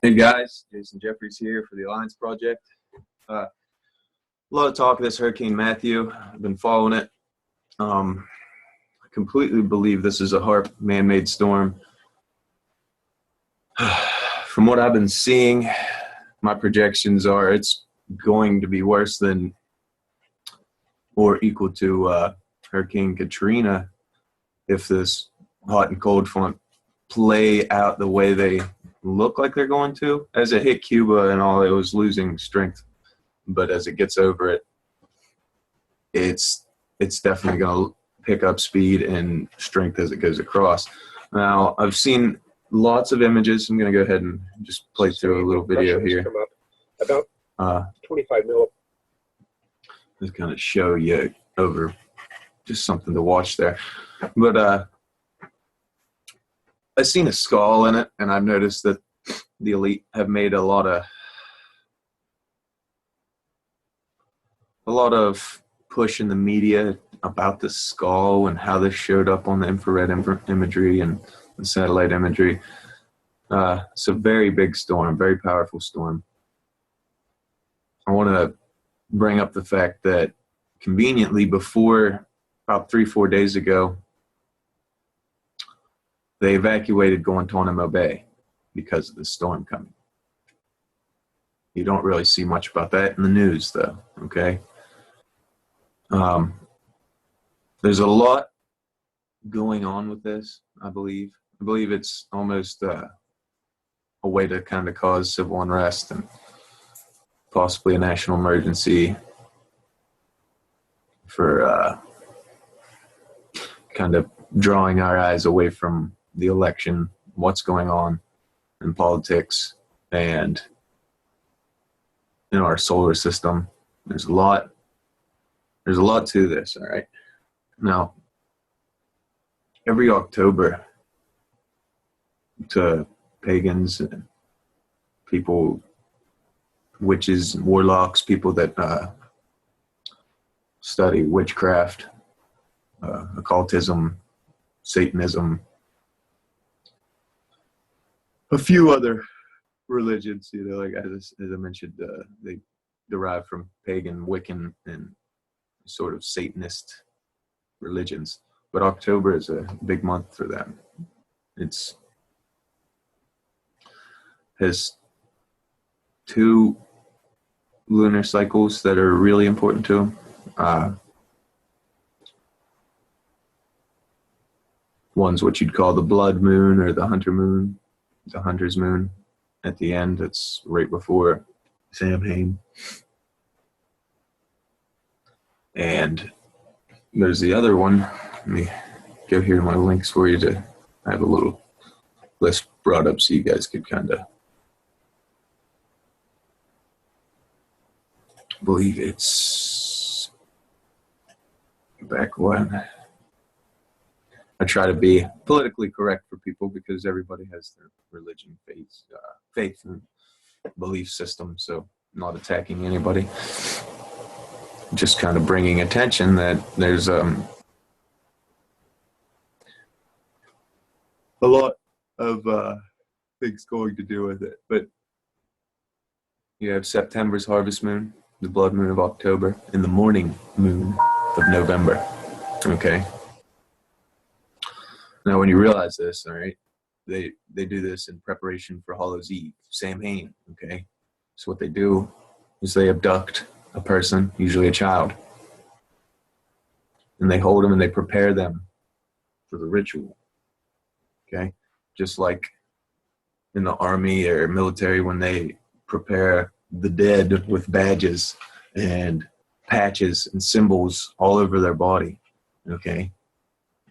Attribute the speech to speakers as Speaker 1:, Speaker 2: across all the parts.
Speaker 1: Hey guys, Jason Jeffries here for the Alliance Project. A lot of talk of this Hurricane Matthew. I've been following it. I completely believe this is a HAARP man-made storm. From what I've been seeing, my projections are it's going to be worse than or equal to Hurricane Katrina if this hot and cold front play out the way they look like they're going to. As it hit Cuba and all, it was losing strength, but as it gets over it, it's definitely going to pick up speed and strength as it goes across. Now, I've seen lots of images. I'm going to go ahead and just play through a little video here.
Speaker 2: About 25 mil.
Speaker 1: Just kind of show you over just something to watch there. But I've seen a skull in it, and I've noticed that the elite have made a lot of push in the media about the skull and how this showed up on the infrared imagery and the satellite imagery. It's a very big storm, very powerful storm. I want to bring up the fact that conveniently before, about 3-4 days ago, they evacuated Guantanamo Bay because of the storm coming. You don't really see much about that in the news, though, okay? There's a lot going on with this, I believe. I believe it's almost a way to kind of cause civil unrest and possibly a national emergency for kind of drawing our eyes away from the election, what's going on in politics, and in our solar system. There's a lot to this, all right? Now, every October, to pagans and people, witches, warlocks, people that study witchcraft, occultism, Satanism, a few other religions, like as I mentioned, they derive from pagan, Wiccan, and sort of Satanist religions. But October is a big month for them. Has 2 lunar cycles that are really important to them. One's what you'd call the blood moon or the hunter moon, the hunter's moon. At the end, it's right before Samhain. And there's the other one. Let me go here to my links for you to have a little list brought up so you guys could kind of believe it's back when. I try to be politically correct for people because everybody has their religion, faith and belief system, so I'm not attacking anybody. Just kind of bringing attention that there's a lot of things going to do with it. But you have September's harvest moon, the blood moon of October, and the morning moon of November, okay? Now, when you realize this, all right, they do this in preparation for Hallows Eve, Samhain, okay? So what they do is they abduct a person, usually a child, and they hold them and they prepare them for the ritual, okay? Just like in the army or military when they prepare the dead with badges and patches and symbols all over their body, okay?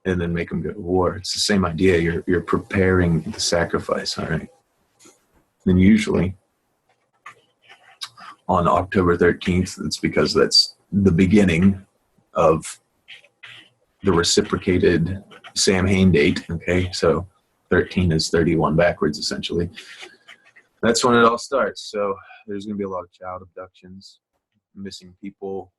Speaker 1: And then make them go to war. It's the same idea. You're preparing the sacrifice, all right? And usually on October 13th, it's because that's the beginning of the reciprocated Samhain date, okay? So 13 is 31 backwards, essentially. That's when it all starts. So there's going to be a lot of child abductions, missing people,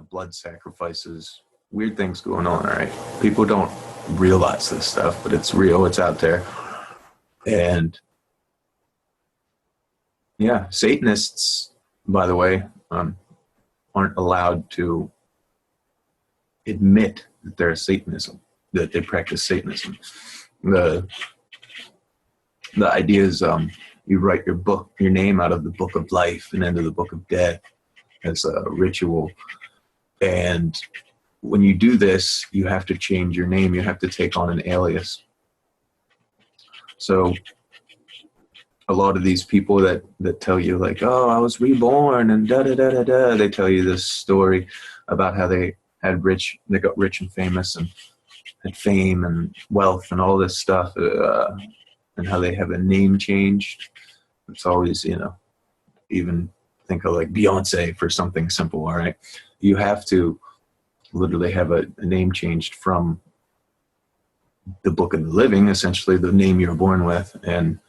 Speaker 1: blood sacrifices, weird things going on, all right? People don't realize this stuff, but it's real. It's out there. And Yeah, Satanists, by the way, aren't allowed to admit that they're Satanism, that they practice Satanism. The the idea is you write your name out of the book of life and into the book of death as a ritual. And when you do this, you have to change your name. You have to take on an alias. So a lot of these people that tell you like, oh, I was reborn and da da da da da, they tell you this story about how they got rich and famous and had fame and wealth and all this stuff, and how they have a name changed. It's always, even think of like Beyonce for something simple. All right, you have to literally have a name changed from the book of the living, essentially the name you were born with, and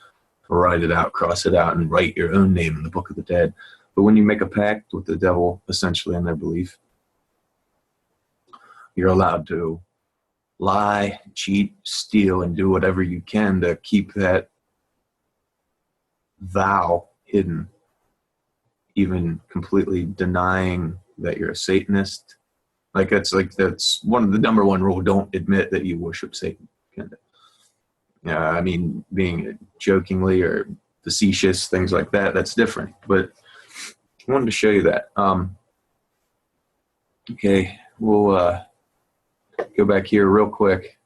Speaker 1: write it out, cross it out, and write your own name in the book of the dead. But when you make a pact with the devil, essentially in their belief, you're allowed to lie, cheat, steal, and do whatever you can to keep that vow hidden, even completely denying that you're a Satanist. That's one of the number one rule: don't admit that you worship Satan. I mean, being jokingly or facetious, things like that, that's different. But I wanted to show you that. Okay, we'll go back here real quick.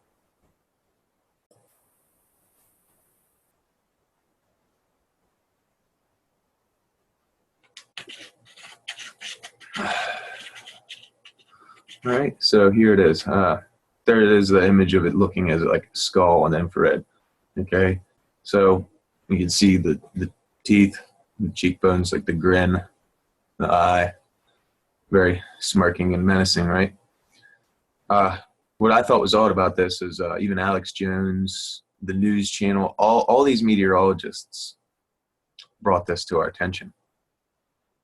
Speaker 1: All right, so here it is. There it is, the image of it looking as like a skull on infrared. Okay, so you can see the teeth, the cheekbones, like the grin, the eye, very smirking and menacing, right? What I thought was odd about this is even Alex Jones, the news channel, all these meteorologists brought this to our attention.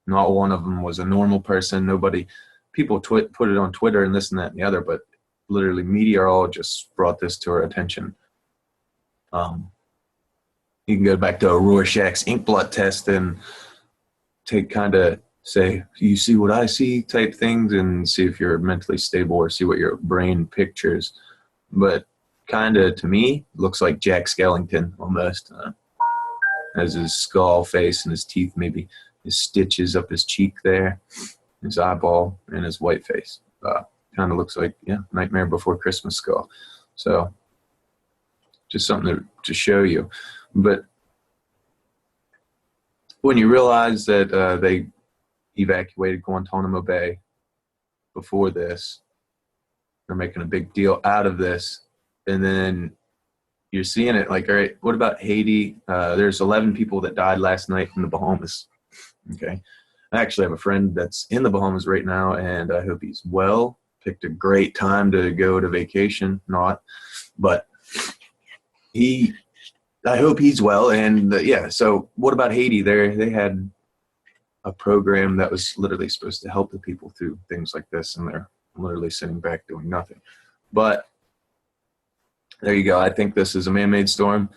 Speaker 1: Not one of them was a normal person. People put it on Twitter and this and that and the other, but literally meteorologists brought this to our attention. You can go back to a Rorschach's ink blot test and say, you see what I see type things, and see if you're mentally stable or see what your brain pictures. But to me, looks like Jack Skellington almost. Has his skull face and his teeth, maybe his stitches up his cheek there, his eyeball, and his white face. Kind of looks like, Nightmare Before Christmas skull. So just something to show you. But when you realize that they evacuated Guantanamo Bay before this, they're making a big deal out of this, and then you're seeing it like, all right, what about Haiti? There's 11 people that died last night in the Bahamas. Okay. I actually have a friend that's in the Bahamas right now, and I hope he's well. Picked a great time to go to vacation, but I hope he's well. And so what about Haiti? They had a program that was literally supposed to help the people through things like this, and they're literally sitting back doing nothing. But there you go. I think this is a man-made storm.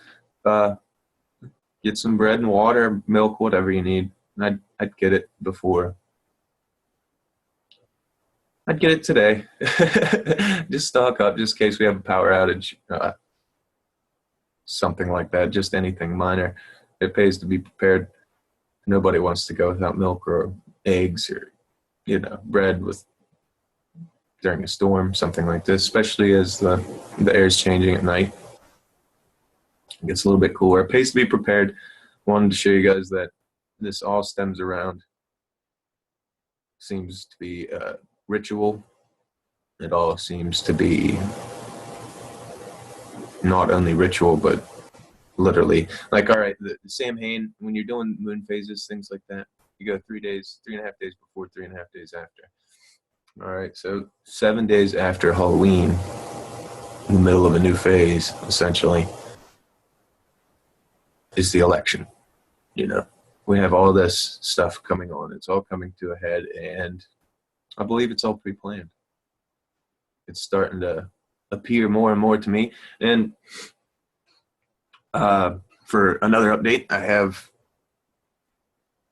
Speaker 1: Get some bread and water, milk, whatever you need. I'd get it before. I'd get it today. Just stock up, just in case we have a power outage. Something like that, just anything minor. It pays to be prepared. Nobody wants to go without milk or eggs or, bread during a storm, something like this, especially as the air is changing at night. It gets a little bit cooler. It pays to be prepared. Wanted to show you guys that this all stems around, seems to be ritual. It all seems to be not only ritual, but literally. Like, all right, the Samhain, when you're doing moon phases, things like that, you go 3 days, 3.5 days before, 3.5 days after. All right, so 7 days after Halloween, in the middle of a new phase, essentially, is the election. We have all this stuff coming on. It's all coming to a head, and I believe it's all pre-planned. It's starting to appear more and more to me. And for another update, I have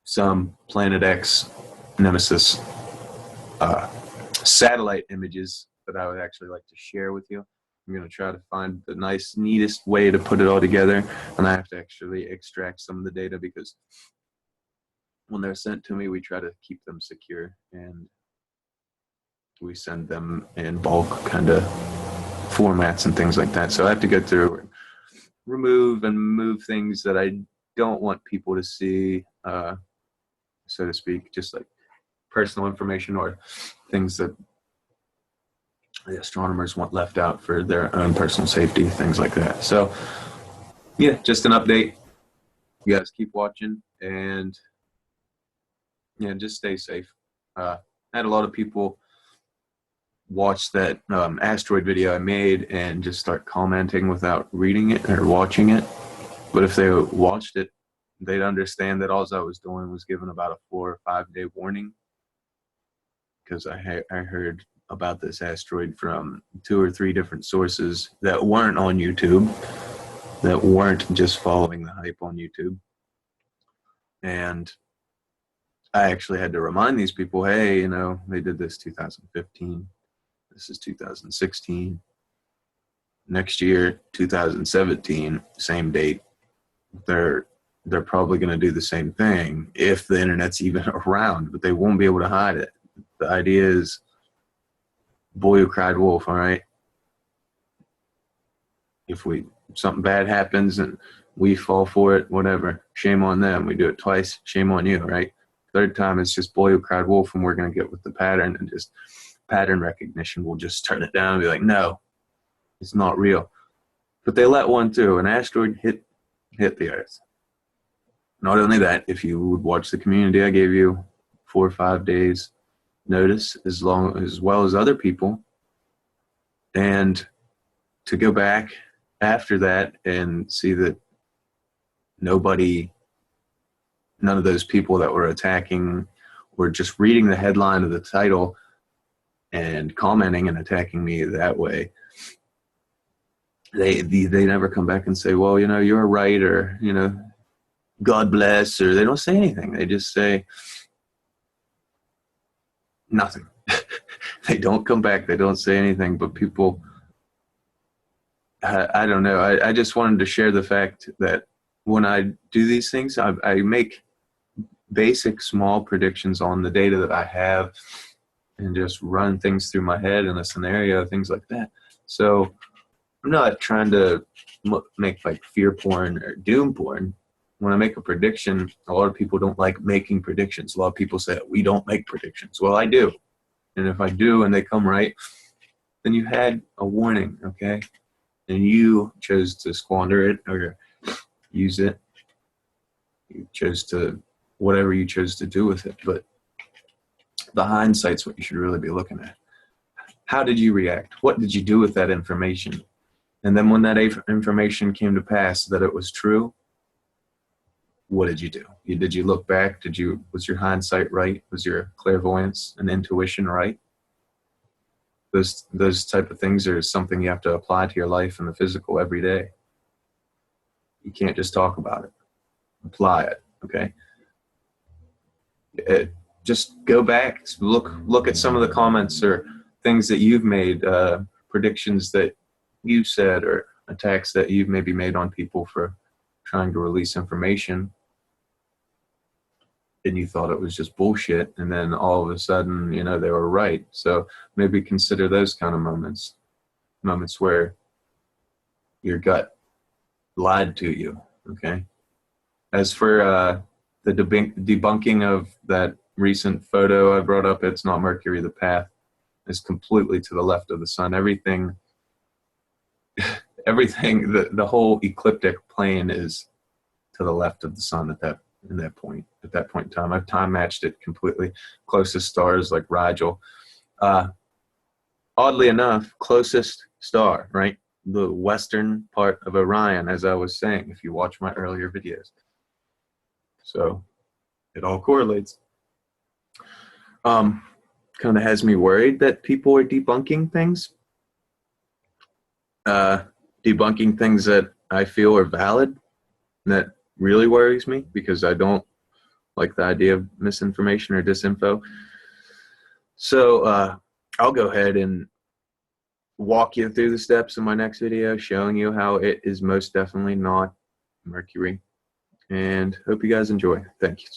Speaker 1: some Planet X Nemesis satellite images that I would actually like to share with you. I'm going to try to find the neatest way to put it all together, and I have to actually extract some of the data because when they're sent to me, we try to keep them secure, and we send them in bulk kind of formats and things like that. So I have to go through and remove and move things that I don't want people to see, so to speak, just like personal information or things that the astronomers want left out for their own personal safety, things like that. So yeah, just an update. You guys keep watching, and yeah, just stay safe. I had a lot of people watch that asteroid video I made and just start commenting without reading it or watching it. But if they watched it, they'd understand that all I was doing was giving about a 4 or 5 day warning, because I heard about this asteroid from 2 or 3 different sources that weren't on YouTube, that weren't just following the hype on YouTube. And I actually had to remind these people, hey, you know, they did this 2015. This is 2016. Next year, 2017, same date. They're probably going to do the same thing if the internet's even around, but they won't be able to hide it. The idea is, boy who cried wolf, all right? If something bad happens and we fall for it, whatever, shame on them. We do it twice, shame on you, right? Third time, it's just boy who cried wolf, and we're going to get with the pattern, and just pattern recognition will just turn it down and be like, no, it's not real. But they let one through. An asteroid hit the Earth. Not only that, if you would watch the community, I gave you 4 or 5 days notice, as well as other people, and to go back after that and see that none of those people that were attacking were just reading the headline of the title and commenting and attacking me that way. They never come back and say, well, you know, you're right, or, you know, God bless, or they don't say anything. They just say nothing. They don't come back. They don't say anything. But people, I don't know. I just wanted to share the fact that when I do these things, I make basic small predictions on the data that I have and just run things through my head in a scenario, things like that. So I'm not trying to make like fear porn or doom porn. When I make a prediction, a lot of people don't like making predictions. A lot of people say, we don't make predictions. Well, I do. And if I do and they come right, then you had a warning, okay? And you chose to squander it or use it. You chose to, whatever you chose to do with it. But the hindsight's what you should really be looking at. How did you react? What did you do with that information? And then when that information came to pass that it was true, what did you do? Did you look back? Was your hindsight right? Was your clairvoyance and intuition right? Those type of things are something you have to apply to your life and the physical every day. You can't just talk about it. Apply it, okay? Just go back, look at some of the comments or things that you've made, predictions that you said, or attacks that you've maybe made on people for trying to release information, and you thought it was just bullshit, and then all of a sudden, you know, they were right. So maybe consider those kind of moments where your gut lied to you, okay? As for the debunking of that recent photo I brought up, it's not Mercury. The path is completely to the left of the sun. Everything, the whole ecliptic plane is to the left of the sun at that point in time. I've time matched it completely. Closest stars like Rigel. Oddly enough, closest star, right? The western part of Orion, as I was saying, if you watch my earlier videos. So it all correlates. Kind of has me worried that people are debunking things. Debunking things that I feel are valid. That really worries me, because I don't like the idea of misinformation or disinfo. So I'll go ahead and walk you through the steps in my next video, showing you how it is most definitely not Mercury. And hope you guys enjoy. Thank you.